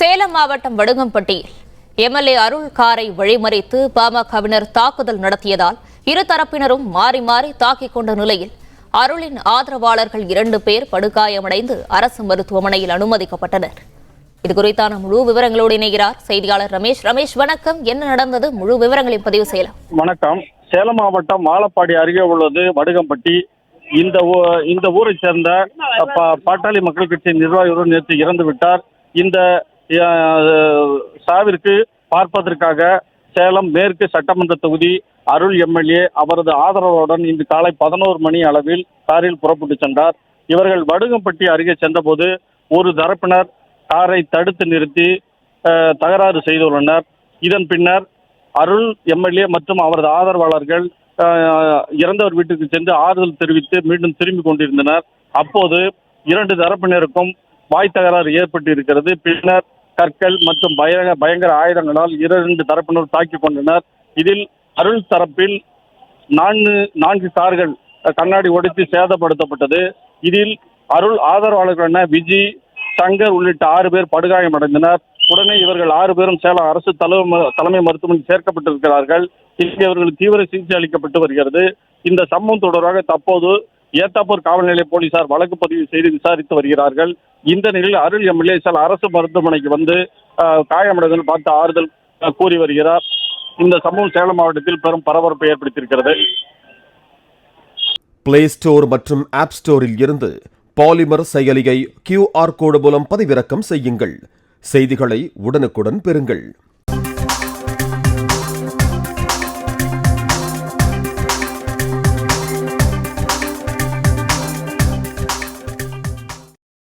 சேலம் மாவட்டம் வடுகம்பட்டியில் எம்எல்ஏ அருள் காரை வழிமறித்து பாமகவினர் தாக்குதல் நடத்தியதால் இருதரப்பினரும் மாறி மாறி தாக்கிக் கொண்ட நிலையில் அருளின் ஆதரவாளர்கள் 2 பேர் படுகாயமடைந்து அரசு மருத்துவமனையில் அனுமதிக்கப்பட்டனர். இதுகுறித்தான முழு விவரங்களோடு இணைகிறார் செய்தியாளர் ரமேஷ். ரமேஷ், வணக்கம். என்ன நடந்தது? முழு விவரங்களையும் பதிவு செய்யலாம். வணக்கம். சேலம் மாவட்டம் வாழப்பாடி அருகே உள்ளது வடுகம்பட்டி. இந்த ஊரை சேர்ந்த பாட்டாளி மக்கள் கட்சி நிர்வாகிகள் நேற்று இறந்து விட்டார். இந்த சாவிற்கு பார்ப்பதற்காக சேலம் மேற்கு சட்டமன்ற தொகுதி அருள் எம்எல்ஏ அவரது ஆதரவுடன் இன்று காலை 11 மணி அளவில் காரில் புறப்பட்டு சென்றார். இவர்கள் வடுகம்பட்டி அருகே சென்றபோது ஒரு தரப்பினர் காரை தடுத்து நிறுத்தி தகராறு செய்துள்ளனர். இதன் பின்னர் அருள் எம்எல்ஏ மற்றும் அவரது ஆதரவாளர்கள் இறந்தவர் வீட்டுக்கு சென்று ஆறுதல் தெரிவித்து மீண்டும் திரும்பிக் கொண்டிருந்தனர். அப்போது 2 தரப்பினருக்கும் வாய் தகராறு ஏற்பட்டு இருக்கிறது. பின்னர் கற்கள் மற்றும் பயங்கர ஆயுதங்களால் 2 தரப்பினர் தாக்கிக் கொண்டனர். இதில் அருள் தரப்பில் 4 கார்கள் கண்ணாடி உடைத்து சேதப்படுத்தப்பட்டது. இதில் அருள் ஆதரவாளர்களான விஜி, சங்கர் உள்ளிட்ட 6 பேர் படுகாயமடைந்தனர். உடனே இவர்கள் 6 பேரும் சேலம் அரசு தலைமை மருத்துவமனையில் சேர்க்கப்பட்டிருக்கிறார்கள். இங்கே இவர்களுக்கு தீவிர சிகிச்சை அளிக்கப்பட்டு வருகிறது. இந்த சம்பவம் தொடர்பாக தற்போது ஏத்தாப்பூர் காவல் நிலைய போலீசார் வழக்கு பதிவு செய்து விசாரித்து வருகிறார்கள். இந்த நிலையில் அருள் எம்எல்ஏ அரசு மருத்துவமனைக்கு வந்து காயமடைந்தவர்கள் பார்த்து ஆறுதல் கூறி வருகிறார். இந்த சம்பவம் சேலம் மாவட்டத்தில் பெரும் பரபரப்பை ஏற்படுத்தியிருக்கிறது. பிளே ஸ்டோர் மற்றும் ஆப் ஸ்டோரில் இருந்து பாலிமர் செயலியை QR கோடு மூலம் பதிவிறக்கம் செய்யுங்கள். செய்திகளை உடனுக்குடன் பெறுங்கள்.